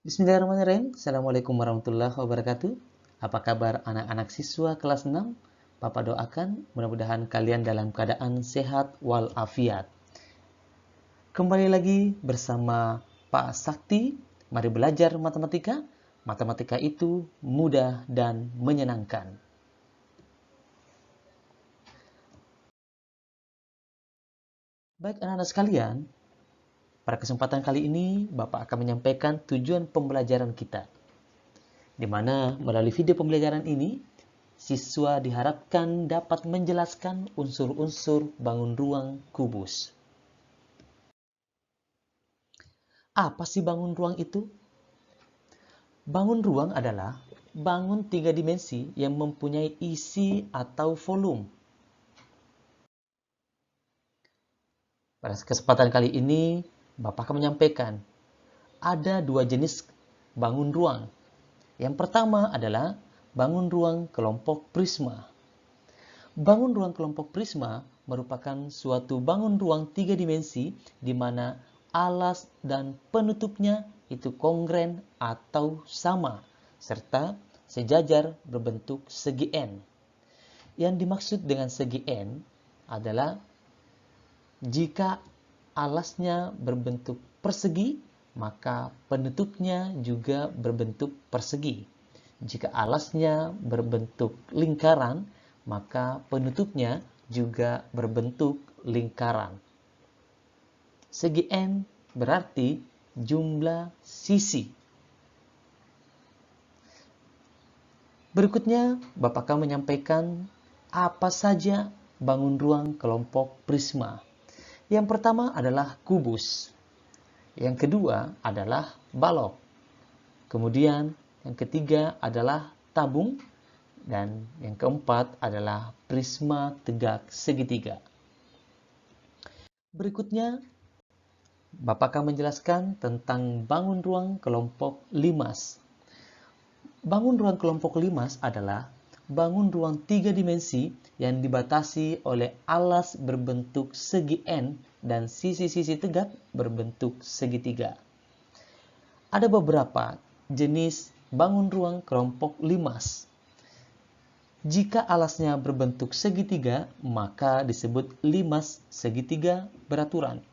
Bismillahirrahmanirrahim. Assalamualaikum warahmatullahi wabarakatuh. Apa kabar anak-anak siswa kelas 6? Papa doakan mudah-mudahan kalian dalam keadaan sehat walafiat. Kembali lagi bersama Pak Sakti. Mari belajar matematika. Matematika itu mudah dan menyenangkan. Baik anak-anak sekalian, pada kesempatan kali ini Bapak akan menyampaikan tujuan pembelajaran kita. Di mana melalui video pembelajaran ini siswa diharapkan dapat menjelaskan unsur-unsur bangun ruang kubus. Apa sih bangun ruang itu? Bangun ruang adalah bangun tiga dimensi yang mempunyai isi atau volume. Pada kesempatan kali ini, Bapak akan menyampaikan ada dua jenis bangun ruang. Yang pertama adalah bangun ruang kelompok prisma. Bangun ruang kelompok prisma merupakan suatu bangun ruang tiga dimensi di mana alas dan penutupnya itu kongren atau sama, serta sejajar berbentuk segi N. Yang dimaksud dengan segi N adalah jika alasnya berbentuk persegi, maka penutupnya juga berbentuk persegi. Jika alasnya berbentuk lingkaran, maka penutupnya juga berbentuk lingkaran. Segi N berarti jumlah sisi. Berikutnya, Bapak akan menyampaikan apa saja bangun ruang kelompok prisma. Yang pertama adalah kubus. Yang kedua adalah balok. Kemudian yang ketiga adalah tabung. Dan yang keempat adalah prisma tegak segitiga. Berikutnya, Bapak akan menjelaskan tentang bangun ruang kelompok limas. Bangun ruang kelompok limas adalah bangun ruang tiga dimensi yang dibatasi oleh alas berbentuk segi N dan sisi-sisi tegak berbentuk segitiga. Ada beberapa jenis bangun ruang kelompok limas. Jika alasnya berbentuk segitiga, maka disebut limas segitiga beraturan.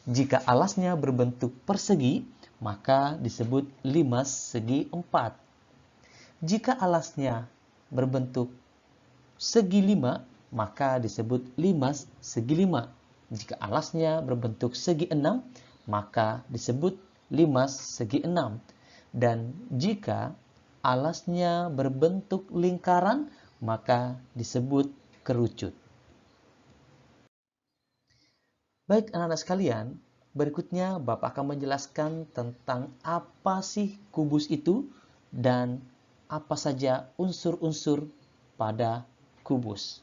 Jika alasnya berbentuk persegi, maka disebut limas segi empat. Jika alasnya berbentuk segi lima, maka disebut limas segi lima. Jika alasnya berbentuk segi enam, maka disebut limas segi enam. Dan jika alasnya berbentuk lingkaran, maka disebut kerucut. Baik anak-anak sekalian, berikutnya Bapak akan menjelaskan tentang apa sih kubus itu dan apa saja unsur-unsur pada kubus.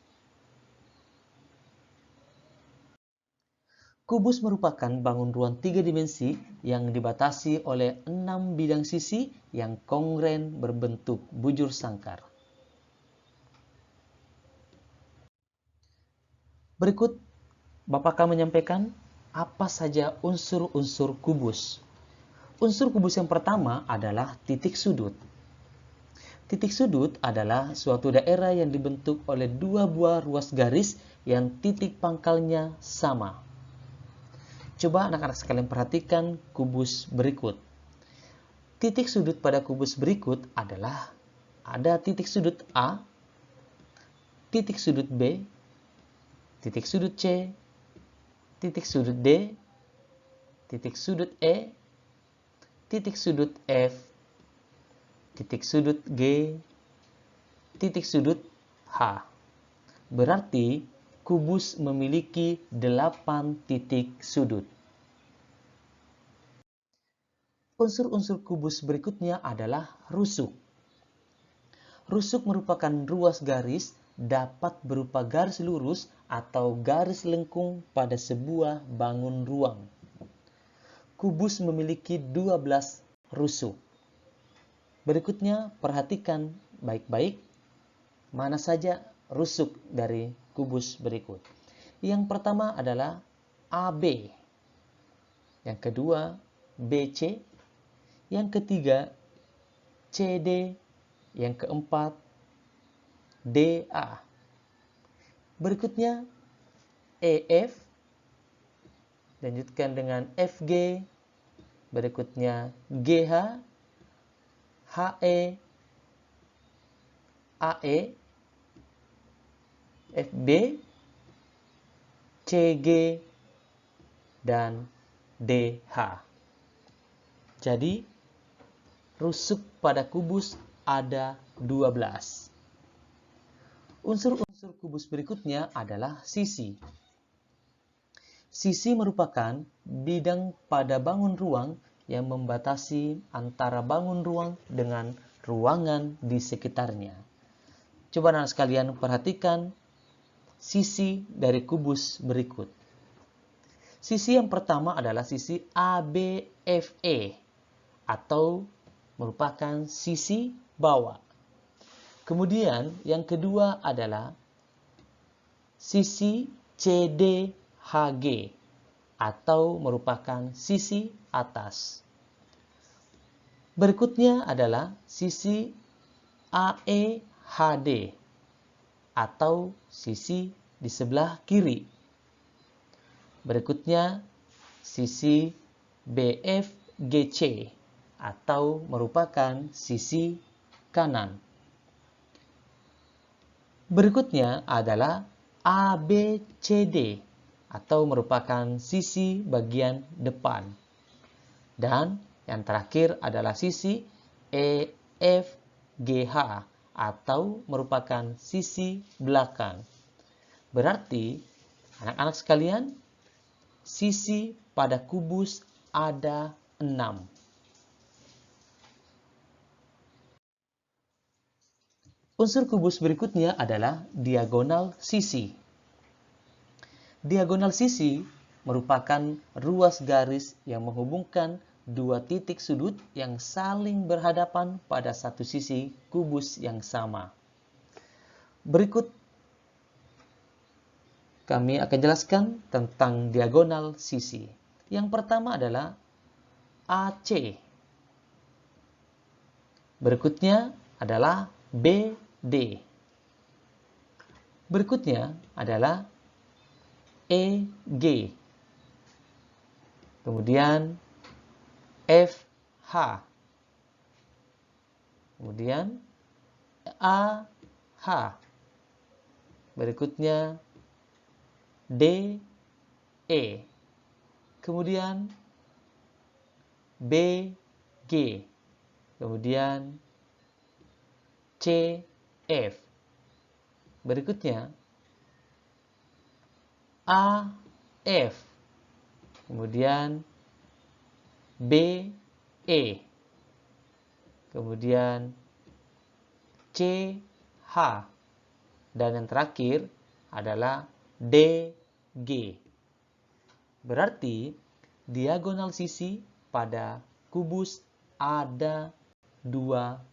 Kubus merupakan bangun ruang tiga dimensi yang dibatasi oleh 6 bidang sisi yang kongren berbentuk bujur sangkar. Berikut Bapak akan menyampaikan apa saja unsur-unsur kubus. Unsur kubus yang pertama adalah titik sudut. Titik sudut adalah suatu daerah yang dibentuk oleh dua buah ruas garis yang titik pangkalnya sama. Coba anak-anak sekalian perhatikan kubus berikut. Titik sudut pada kubus berikut adalah ada titik sudut A, titik sudut B, titik sudut C, titik sudut D, titik sudut E, titik sudut F, titik sudut G, titik sudut H. Berarti kubus memiliki 8 titik sudut. Unsur-unsur kubus berikutnya adalah rusuk. Rusuk merupakan ruas garis dapat berupa garis lurus atau garis lengkung pada sebuah bangun ruang. Kubus memiliki 12 rusuk. Berikutnya perhatikan baik-baik mana saja rusuk dari kubus berikut. Yang pertama adalah AB. Yang kedua BC, yang ketiga CD, yang keempat DA. Berikutnya EF, lanjutkan dengan FG, berikutnya GH, HE, AE, FB, CG, dan DH. Jadi, rusuk pada kubus ada 12. Unsur-unsur kubus berikutnya adalah sisi. Sisi merupakan bidang pada bangun ruang yang membatasi antara bangun ruang dengan ruangan di sekitarnya. Coba anak sekalian perhatikan sisi dari kubus berikut. Sisi yang pertama adalah sisi ABFE atau merupakan sisi bawah. Kemudian yang kedua adalah sisi CDHG atau merupakan sisi atas. Berikutnya adalah sisi AEHD atau sisi di sebelah kiri. Berikutnya sisi BFGC atau merupakan sisi kanan. Berikutnya adalah ABCD atau merupakan sisi bagian depan. Dan yang terakhir adalah sisi EFGH atau merupakan sisi belakang. Berarti, anak-anak sekalian, sisi pada kubus ada 6. Unsur kubus berikutnya adalah diagonal sisi. Diagonal sisi merupakan ruas garis yang menghubungkan dua titik sudut yang saling berhadapan pada satu sisi kubus yang sama. Berikut kami akan jelaskan tentang diagonal sisi. Yang pertama adalah AC. Berikutnya adalah BD. Berikutnya adalah EG. Kemudian FH. Kemudian AH. Berikutnya DE. Kemudian BG. Kemudian CF. Berikutnya AF. Kemudian BE. Kemudian CH. Dan yang terakhir adalah DG. Berarti diagonal sisi pada kubus ada 12.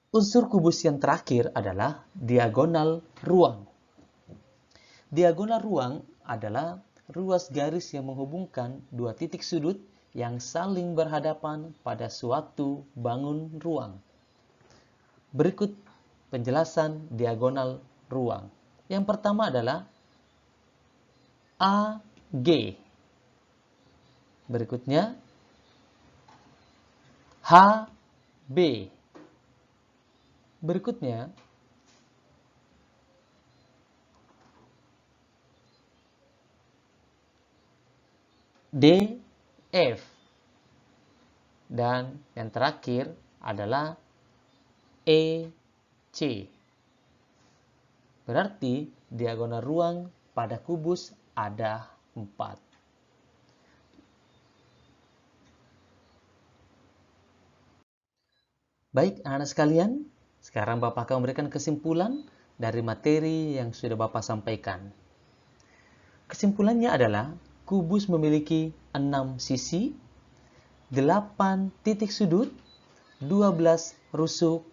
Unsur kubus yang terakhir adalah diagonal ruang. Diagonal ruang adalah ruas garis yang menghubungkan dua titik sudut yang saling berhadapan pada suatu bangun ruang. Berikut penjelasan diagonal ruang. Yang pertama adalah AG. Berikutnya HB. Berikutnya DF. Dan yang terakhir adalah EC. Berarti diagonal ruang pada kubus ada 4. Baik, anak-anak sekalian, sekarang Bapak akan memberikan kesimpulan dari materi yang sudah Bapak sampaikan. Kesimpulannya adalah kubus memiliki 6 sisi, 8 titik sudut, 12 rusuk,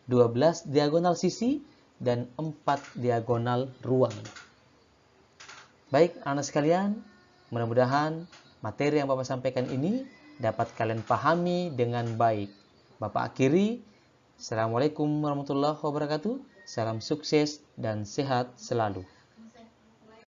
12 diagonal sisi, dan 4 diagonal ruang. Baik, anak sekalian, mudah-mudahan materi yang Bapak sampaikan ini dapat kalian pahami dengan baik. Bapak akhiri, Assalamualaikum warahmatullahi wabarakatuh. Salam sukses dan sehat selalu.